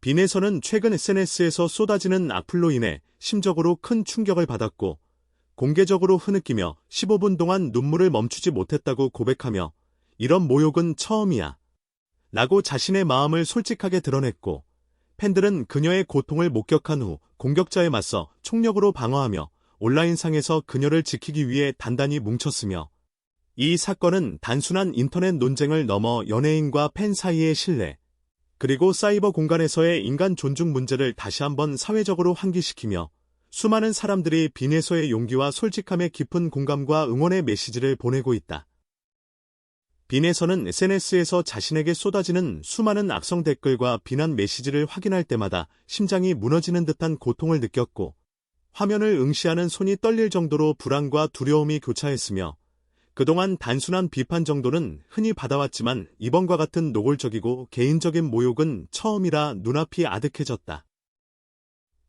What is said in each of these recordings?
빈에서는 최근 SNS에서 쏟아지는 악플로 인해 심적으로 큰 충격을 받았고 공개적으로 흐느끼며 15분 동안 눈물을 멈추지 못했다고 고백하며 이런 모욕은 처음이야 라고 자신의 마음을 솔직하게 드러냈고 팬들은 그녀의 고통을 목격한 후 공격자에 맞서 총력으로 방어하며 온라인상에서 그녀를 지키기 위해 단단히 뭉쳤으며 이 사건은 단순한 인터넷 논쟁을 넘어 연예인과 팬 사이의 신뢰, 그리고 사이버 공간에서의 인간 존중 문제를 다시 한번 사회적으로 환기시키며 수많은 사람들이 빈에서의 용기와 솔직함에 깊은 공감과 응원의 메시지를 보내고 있다. 빈에서는 SNS에서 자신에게 쏟아지는 수많은 악성 댓글과 비난 메시지를 확인할 때마다 심장이 무너지는 듯한 고통을 느꼈고 화면을 응시하는 손이 떨릴 정도로 불안과 두려움이 교차했으며 그동안 단순한 비판 정도는 흔히 받아왔지만 이번과 같은 노골적이고 개인적인 모욕은 처음이라 눈앞이 아득해졌다.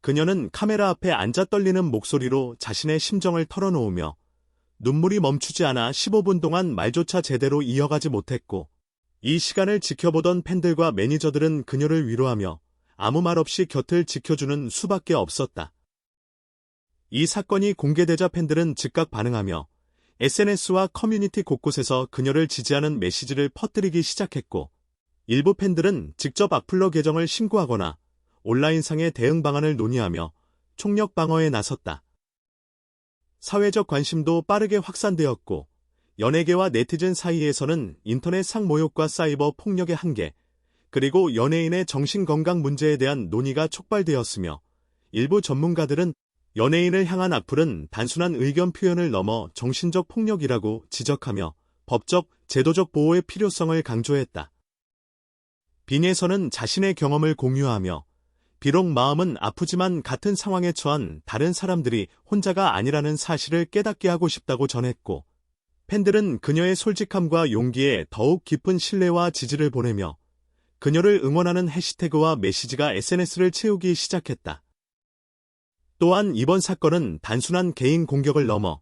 그녀는 카메라 앞에 앉아 떨리는 목소리로 자신의 심정을 털어놓으며 눈물이 멈추지 않아 15분 동안 말조차 제대로 이어가지 못했고 이 시간을 지켜보던 팬들과 매니저들은 그녀를 위로하며 아무 말 없이 곁을 지켜주는 수밖에 없었다. 이 사건이 공개되자 팬들은 즉각 반응하며 SNS와 커뮤니티 곳곳에서 그녀를 지지하는 메시지를 퍼뜨리기 시작했고 일부 팬들은 직접 악플러 계정을 신고하거나 온라인상의 대응 방안을 논의하며 총력 방어에 나섰다. 사회적 관심도 빠르게 확산되었고 연예계와 네티즌 사이에서는 인터넷 상모욕과 사이버 폭력의 한계, 그리고 연예인의 정신건강 문제에 대한 논의가 촉발되었으며 일부 전문가들은 연예인을 향한 악플은 단순한 의견 표현을 넘어 정신적 폭력이라고 지적하며 법적, 제도적 보호의 필요성을 강조했다. 빈에서는 자신의 경험을 공유하며 비록 마음은 아프지만 같은 상황에 처한 다른 사람들이 혼자가 아니라는 사실을 깨닫게 하고 싶다고 전했고 팬들은 그녀의 솔직함과 용기에 더욱 깊은 신뢰와 지지를 보내며 그녀를 응원하는 해시태그와 메시지가 SNS를 채우기 시작했다. 또한 이번 사건은 단순한 개인 공격을 넘어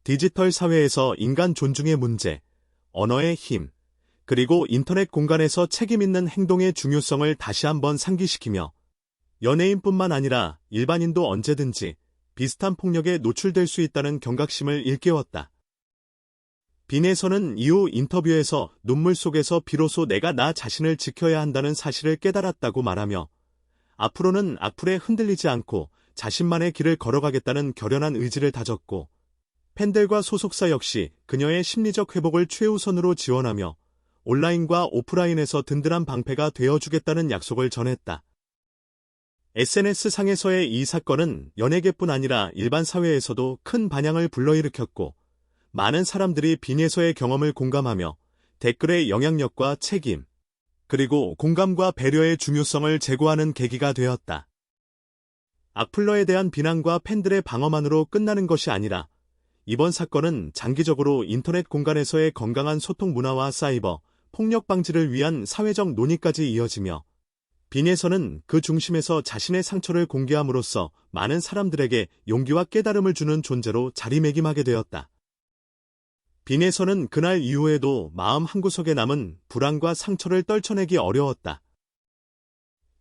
디지털 사회에서 인간 존중의 문제, 언어의 힘, 그리고 인터넷 공간에서 책임있는 행동의 중요성을 다시 한번 상기시키며 연예인뿐만 아니라 일반인도 언제든지 비슷한 폭력에 노출될 수 있다는 경각심을 일깨웠다. 빈에서는 이후 인터뷰에서 눈물 속에서 비로소 내가 나 자신을 지켜야 한다는 사실을 깨달았다고 말하며 앞으로는 악플에 흔들리지 않고 자신만의 길을 걸어가겠다는 결연한 의지를 다졌고 팬들과 소속사 역시 그녀의 심리적 회복을 최우선으로 지원하며 온라인과 오프라인에서 든든한 방패가 되어주겠다는 약속을 전했다. SNS상에서의 이 사건은 연예계뿐 아니라 일반 사회에서도 큰 반향을 불러일으켰고 많은 사람들이 빈에서의 경험을 공감하며 댓글의 영향력과 책임, 그리고 공감과 배려의 중요성을 제고하는 계기가 되었다. 악플러에 대한 비난과 팬들의 방어만으로 끝나는 것이 아니라 이번 사건은 장기적으로 인터넷 공간에서의 건강한 소통 문화와 사이버 폭력 방지를 위한 사회적 논의까지 이어지며 빈에서는 그 중심에서 자신의 상처를 공개함으로써 많은 사람들에게 용기와 깨달음을 주는 존재로 자리매김하게 되었다. 빈에서는 그날 이후에도 마음 한구석에 남은 불안과 상처를 떨쳐내기 어려웠다.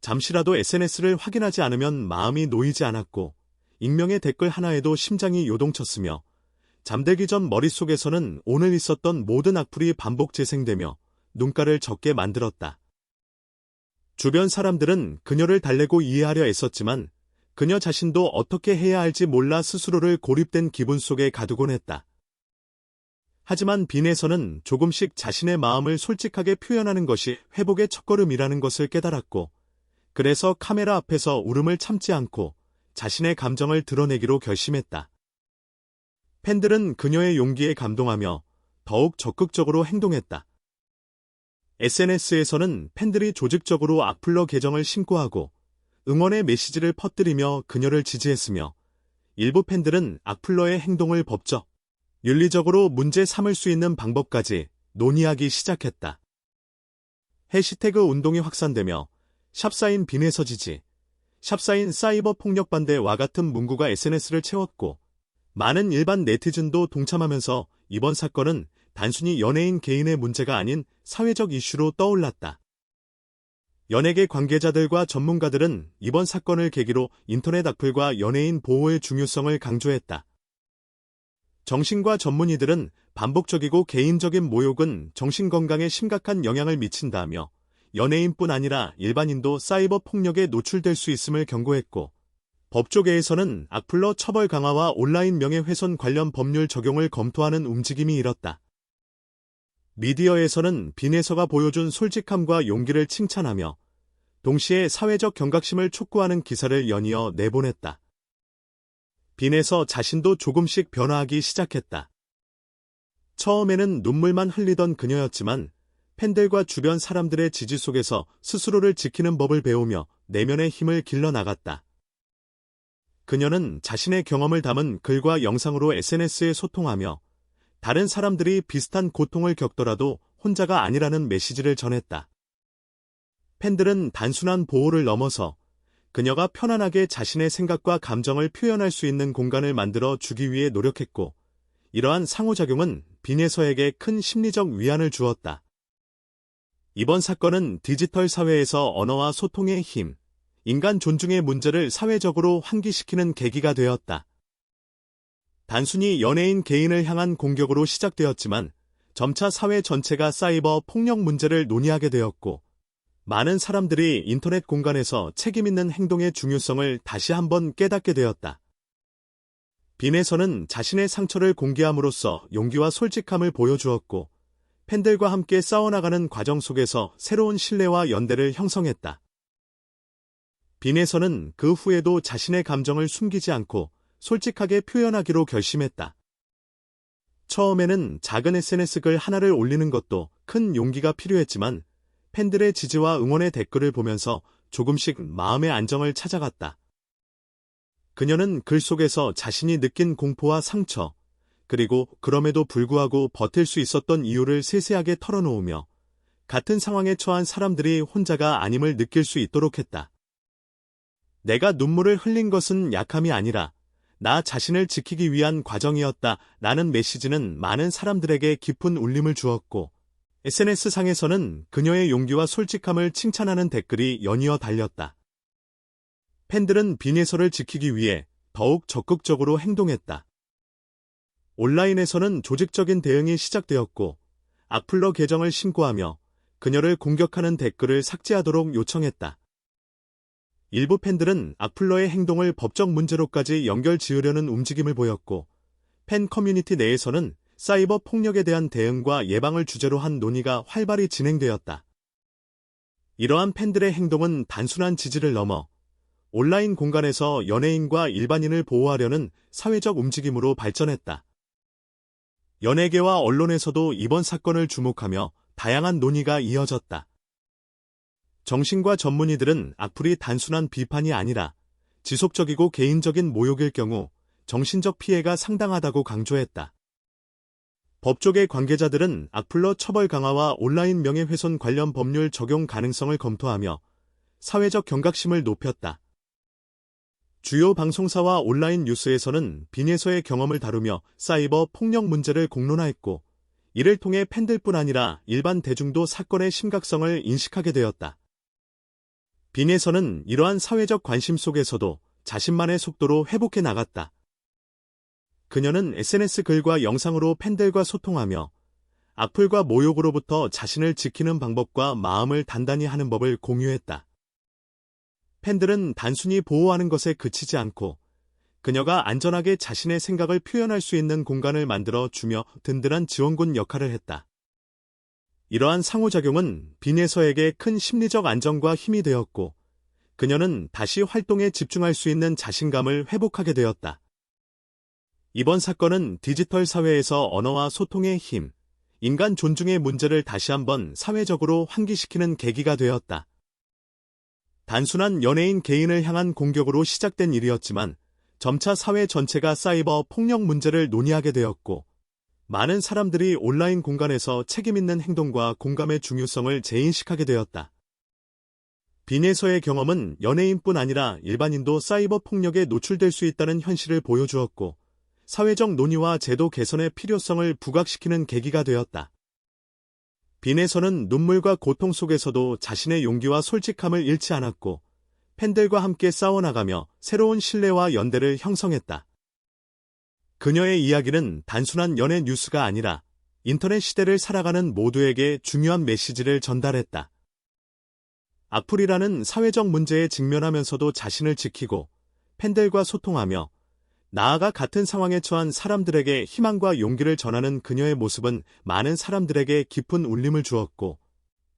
잠시라도 SNS를 확인하지 않으면 마음이 놓이지 않았고 익명의 댓글 하나에도 심장이 요동쳤으며 잠들기 전 머릿속에서는 오늘 있었던 모든 악플이 반복 재생되며 눈가를 젖게 만들었다. 주변 사람들은 그녀를 달래고 이해하려 애썼지만 그녀 자신도 어떻게 해야 할지 몰라 스스로를 고립된 기분 속에 가두곤 했다. 하지만 빈에서는 조금씩 자신의 마음을 솔직하게 표현하는 것이 회복의 첫걸음이라는 것을 깨달았고 그래서 카메라 앞에서 울음을 참지 않고 자신의 감정을 드러내기로 결심했다. 팬들은 그녀의 용기에 감동하며 더욱 적극적으로 행동했다. SNS에서는 팬들이 조직적으로 악플러 계정을 신고하고 응원의 메시지를 퍼뜨리며 그녀를 지지했으며 일부 팬들은 악플러의 행동을 법적, 윤리적으로 문제 삼을 수 있는 방법까지 논의하기 시작했다. 해시태그 운동이 확산되며 샵사인 빈에서 지지, 샵사인 사이버 폭력 반대와 같은 문구가 SNS를 채웠고 많은 일반 네티즌도 동참하면서 이번 사건은 단순히 연예인 개인의 문제가 아닌 사회적 이슈로 떠올랐다. 연예계 관계자들과 전문가들은 이번 사건을 계기로 인터넷 악플과 연예인 보호의 중요성을 강조했다. 정신과 전문의들은 반복적이고 개인적인 모욕은 정신건강에 심각한 영향을 미친다며 연예인뿐 아니라 일반인도 사이버 폭력에 노출될 수 있음을 경고했고, 법조계에서는 악플러 처벌 강화와 온라인 명예훼손 관련 법률 적용을 검토하는 움직임이 일었다. 미디어에서는 빈에서가 보여준 솔직함과 용기를 칭찬하며 동시에 사회적 경각심을 촉구하는 기사를 연이어 내보냈다. 빈에서 자신도 조금씩 변화하기 시작했다. 처음에는 눈물만 흘리던 그녀였지만 팬들과 주변 사람들의 지지 속에서 스스로를 지키는 법을 배우며 내면의 힘을 길러나갔다. 그녀는 자신의 경험을 담은 글과 영상으로 SNS에 소통하며 다른 사람들이 비슷한 고통을 겪더라도 혼자가 아니라는 메시지를 전했다. 팬들은 단순한 보호를 넘어서 그녀가 편안하게 자신의 생각과 감정을 표현할 수 있는 공간을 만들어 주기 위해 노력했고, 이러한 상호작용은 빈에서에게 큰 심리적 위안을 주었다. 이번 사건은 디지털 사회에서 언어와 소통의 힘, 인간 존중의 문제를 사회적으로 환기시키는 계기가 되었다. 단순히 연예인 개인을 향한 공격으로 시작되었지만 점차 사회 전체가 사이버 폭력 문제를 논의하게 되었고, 많은 사람들이 인터넷 공간에서 책임있는 행동의 중요성을 다시 한번 깨닫게 되었다. 빈에서는 자신의 상처를 공개함으로써 용기와 솔직함을 보여주었고, 팬들과 함께 싸워나가는 과정 속에서 새로운 신뢰와 연대를 형성했다. 빈에서는 그 후에도 자신의 감정을 숨기지 않고 솔직하게 표현하기로 결심했다. 처음에는 작은 SNS 글 하나를 올리는 것도 큰 용기가 필요했지만 팬들의 지지와 응원의 댓글을 보면서 조금씩 마음의 안정을 찾아갔다. 그녀는 글 속에서 자신이 느낀 공포와 상처, 그리고 그럼에도 불구하고 버틸 수 있었던 이유를 세세하게 털어놓으며 같은 상황에 처한 사람들이 혼자가 아님을 느낄 수 있도록 했다. 내가 눈물을 흘린 것은 약함이 아니라 나 자신을 지키기 위한 과정이었다 라는 메시지는 많은 사람들에게 깊은 울림을 주었고, SNS상에서는 그녀의 용기와 솔직함을 칭찬하는 댓글이 연이어 달렸다. 팬들은 빈에서를 지키기 위해 더욱 적극적으로 행동했다. 온라인에서는 조직적인 대응이 시작되었고, 악플러 계정을 신고하며 그녀를 공격하는 댓글을 삭제하도록 요청했다. 일부 팬들은 악플러의 행동을 법적 문제로까지 연결 지으려는 움직임을 보였고, 팬 커뮤니티 내에서는 사이버 폭력에 대한 대응과 예방을 주제로 한 논의가 활발히 진행되었다. 이러한 팬들의 행동은 단순한 지지를 넘어 온라인 공간에서 연예인과 일반인을 보호하려는 사회적 움직임으로 발전했다. 연예계와 언론에서도 이번 사건을 주목하며 다양한 논의가 이어졌다. 정신과 전문의들은 악플이 단순한 비판이 아니라 지속적이고 개인적인 모욕일 경우 정신적 피해가 상당하다고 강조했다. 법조계 관계자들은 악플러 처벌 강화와 온라인 명예훼손 관련 법률 적용 가능성을 검토하며 사회적 경각심을 높였다. 주요 방송사와 온라인 뉴스에서는 빈에서의 경험을 다루며 사이버 폭력 문제를 공론화했고, 이를 통해 팬들뿐 아니라 일반 대중도 사건의 심각성을 인식하게 되었다. 빈에서는 이러한 사회적 관심 속에서도 자신만의 속도로 회복해 나갔다. 그녀는 SNS 글과 영상으로 팬들과 소통하며 악플과 모욕으로부터 자신을 지키는 방법과 마음을 단단히 하는 법을 공유했다. 팬들은 단순히 보호하는 것에 그치지 않고 그녀가 안전하게 자신의 생각을 표현할 수 있는 공간을 만들어 주며 든든한 지원군 역할을 했다. 이러한 상호작용은 빈에서에게 큰 심리적 안정과 힘이 되었고, 그녀는 다시 활동에 집중할 수 있는 자신감을 회복하게 되었다. 이번 사건은 디지털 사회에서 언어와 소통의 힘, 인간 존중의 문제를 다시 한번 사회적으로 환기시키는 계기가 되었다. 단순한 연예인 개인을 향한 공격으로 시작된 일이었지만 점차 사회 전체가 사이버 폭력 문제를 논의하게 되었고, 많은 사람들이 온라인 공간에서 책임있는 행동과 공감의 중요성을 재인식하게 되었다. 빈에서의 경험은 연예인뿐 아니라 일반인도 사이버 폭력에 노출될 수 있다는 현실을 보여주었고, 사회적 논의와 제도 개선의 필요성을 부각시키는 계기가 되었다. 빈에서는 눈물과 고통 속에서도 자신의 용기와 솔직함을 잃지 않았고 팬들과 함께 싸워나가며 새로운 신뢰와 연대를 형성했다. 그녀의 이야기는 단순한 연애 뉴스가 아니라 인터넷 시대를 살아가는 모두에게 중요한 메시지를 전달했다. 악플이라는 사회적 문제에 직면하면서도 자신을 지키고 팬들과 소통하며 나아가 같은 상황에 처한 사람들에게 희망과 용기를 전하는 그녀의 모습은 많은 사람들에게 깊은 울림을 주었고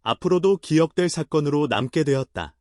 앞으로도 기억될 사건으로 남게 되었다.